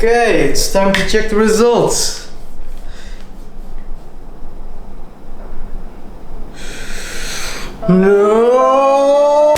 Okay, it's time to check the results. No!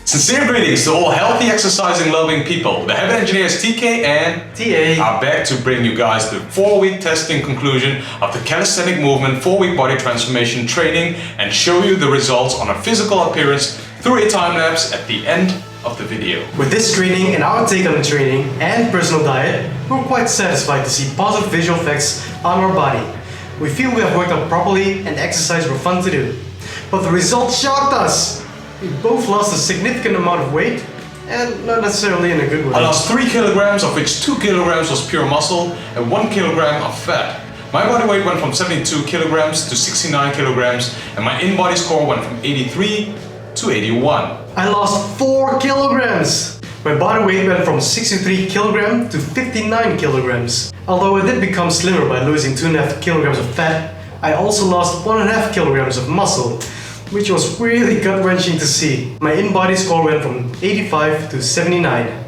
Sincere greetings to all healthy, exercising, loving people. The Habit Engineers TK and TA are back to bring you guys the 4-week testing conclusion of the Calisthenic Movement 4-week body transformation training and show you the results on a physical appearance through a time lapse at the end of the video. With this training and our take on the training and personal diet, we're quite satisfied to see positive visual effects on our body. We feel we have worked out properly and exercise were fun to do. But the results shocked us! We both lost a significant amount of weight, and not necessarily in a good way. I lost 3 kilograms, of which 2 kilograms was pure muscle and 1 kilogram of fat. My body weight went from 72 kilograms to 69 kilograms, and my in-body score went from 83 to 81. I lost 4 kilograms! My body weight went from 63 kilograms to 59 kilograms. Although I did become slimmer by losing 2.5 kilograms of fat, I also lost 1.5 kilograms of muscle, which was really gut-wrenching to see. My in-body score went from 85 to 79.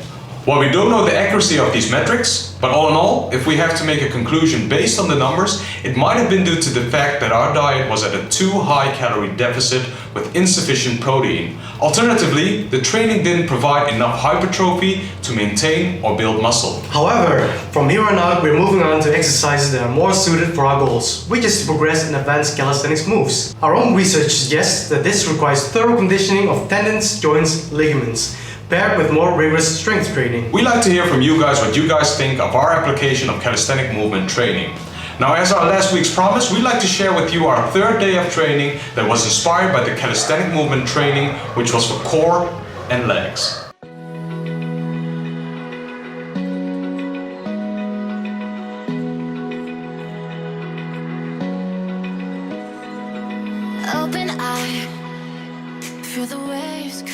Well, we don't know the accuracy of these metrics, but all in all, if we have to make a conclusion based on the numbers, it might have been due to the fact that our diet was at a too high calorie deficit with insufficient protein. Alternatively, the training didn't provide enough hypertrophy to maintain or build muscle. However, from here on out, we're moving on to exercises that are more suited for our goals, which is to progress in advanced calisthenics moves. Our own research suggests that this requires thorough conditioning of tendons, joints, ligaments, paired with more rigorous strength training. We like to hear from you guys what you guys think of our application of calisthenic movement training. Now, as our last week's promise, we'd like to share with you our 3rd day of training that was inspired by the calisthenic movement training, which was for core and legs.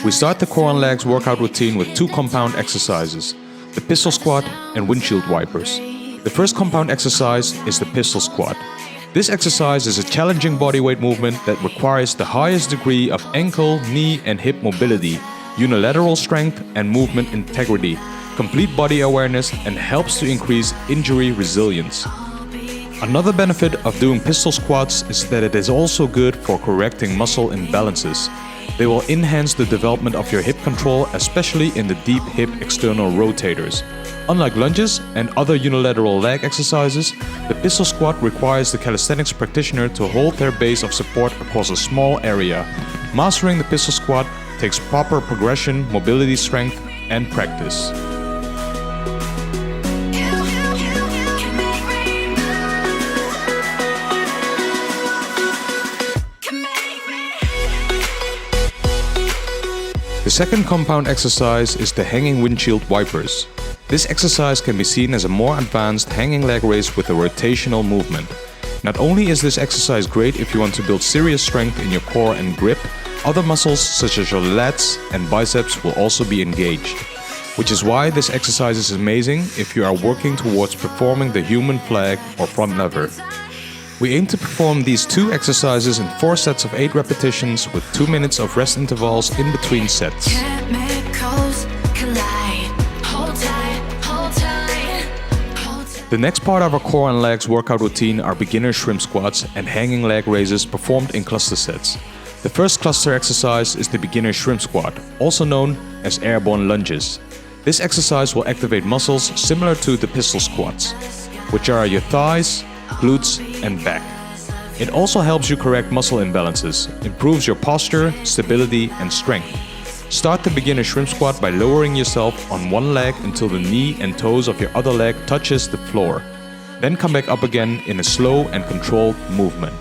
We start the core and legs workout routine with 2 compound exercises, the pistol squat and windshield wipers. The first compound exercise is the pistol squat. This exercise is a challenging bodyweight movement that requires the highest degree of ankle, knee and hip mobility, unilateral strength and movement integrity, complete body awareness, and helps to increase injury resilience. Another benefit of doing pistol squats is that it is also good for correcting muscle imbalances. They will enhance the development of your hip control, especially in the deep hip external rotators. Unlike lunges and other unilateral leg exercises, the pistol squat requires the calisthenics practitioner to hold their base of support across a small area. Mastering the pistol squat takes proper progression, mobility strength, and practice. The second compound exercise is the hanging windshield wipers. This exercise can be seen as a more advanced hanging leg raise with a rotational movement. Not only is this exercise great if you want to build serious strength in your core and grip, other muscles such as your lats and biceps will also be engaged. Which is why this exercise is amazing if you are working towards performing the human flag or front lever. We aim to perform these 2 exercises in 4 sets of 8 repetitions with 2 minutes of rest intervals in between sets. The next part of our core and legs workout routine are beginner shrimp squats and hanging leg raises performed in cluster sets. The first cluster exercise is the beginner shrimp squat, also known as airborne lunges. This exercise will activate muscles similar to the pistol squats, which are your thighs, glutes, and back. It also helps you correct muscle imbalances, improves your posture, stability, and strength. Start the beginner shrimp squat by lowering yourself on one leg until the knee and toes of your other leg touches the floor. Then come back up again in a slow and controlled movement.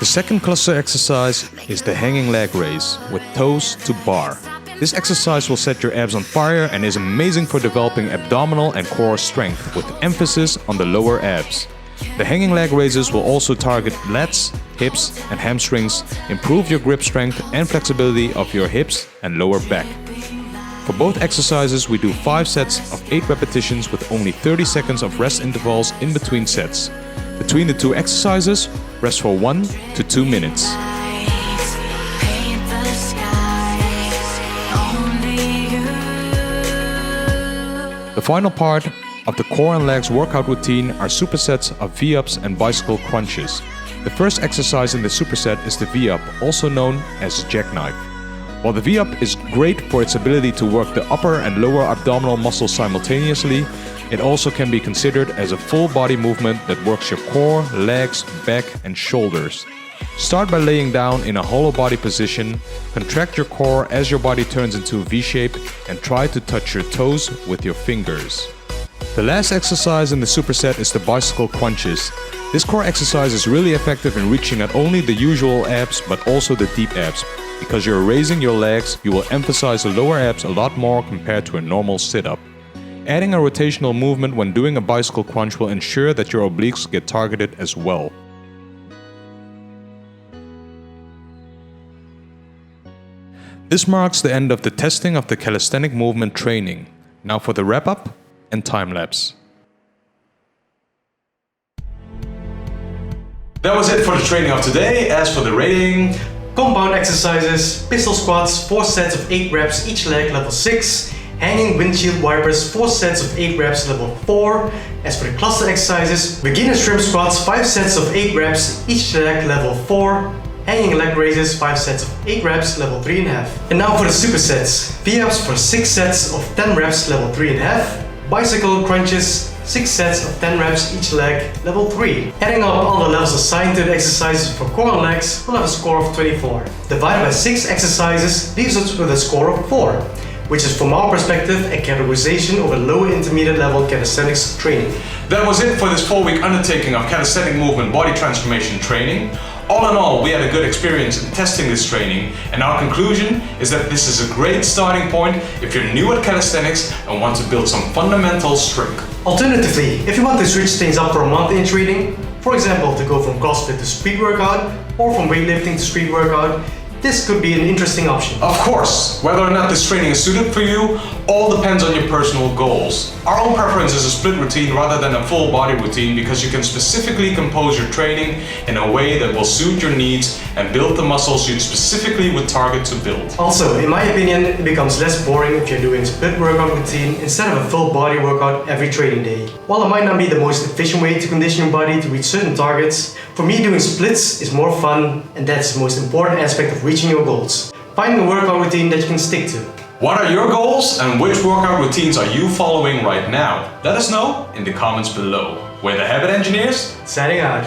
The second cluster exercise is the hanging leg raise with toes to bar. This exercise will set your abs on fire and is amazing for developing abdominal and core strength with emphasis on the lower abs. The hanging leg raises will also target lats, hips and hamstrings, improve your grip strength and flexibility of your hips and lower back. For both exercises we do 5 sets of 8 repetitions with only 30 seconds of rest intervals in between sets. Between the 2 exercises, rest for 1 to 2 minutes. The final part of the core and legs workout routine are supersets of V-ups and bicycle crunches. The first exercise in the superset is the V-up, also known as jackknife. While the V-up is great for its ability to work the upper and lower abdominal muscles simultaneously, it also can be considered as a full body movement that works your core, legs, back and shoulders. Start by laying down in a hollow body position, contract your core as your body turns into a V shape and try to touch your toes with your fingers. The last exercise in the superset is the bicycle crunches. This core exercise is really effective in reaching not only the usual abs but also the deep abs. Because you're raising your legs, you will emphasize the lower abs a lot more compared to a normal sit-up. Adding a rotational movement when doing a bicycle crunch will ensure that your obliques get targeted as well. This marks the end of the testing of the calisthenic movement training. Now for the wrap-up and time-lapse. That was it for the training of today. As for the rating, compound exercises, pistol squats, 4 sets of 8 reps each leg, level 6. Hanging windshield wipers, 4 sets of 8 reps, level 4. As for the cluster exercises, beginner shrimp squats, 5 sets of 8 reps each leg, level 4. Hanging leg raises, 5 sets of 8 reps, level 3.5. And now for the supersets. V-ups for 6 sets of 10 reps, level 3.5. Bicycle crunches, 6 sets of 10 reps each leg, level 3. Adding up all the levels assigned to the exercises for core and legs, we'll have a score of 24. Divided by 6 exercises leaves us with a score of 4, which is from our perspective a categorization of a lower intermediate level calisthenics training. That was it for this 4-week undertaking of calisthenic movement body transformation training. All in all, we had a good experience in testing this training, and our conclusion is that this is a great starting point if you're new at calisthenics and want to build some fundamental strength. Alternatively, if you want to switch things up for a month in training, for example to go from CrossFit to street workout or from weightlifting to street workout, this could be an interesting option. Of course, whether or not this training is suited for you, all depends on your personal goals. Our own preference is a split routine rather than a full body routine because you can specifically compose your training in a way that will suit your needs and build the muscles you specifically would target to build. Also, in my opinion, it becomes less boring if you're doing a split workout routine instead of a full body workout every training day. While it might not be the most efficient way to condition your body to reach certain targets, for me doing splits is more fun, and that's the most important aspect of reaching your goals. Finding a workout routine that you can stick to. What are your goals and which workout routines are you following right now? Let us know in the comments below. We're the Habit Engineers, Signing out.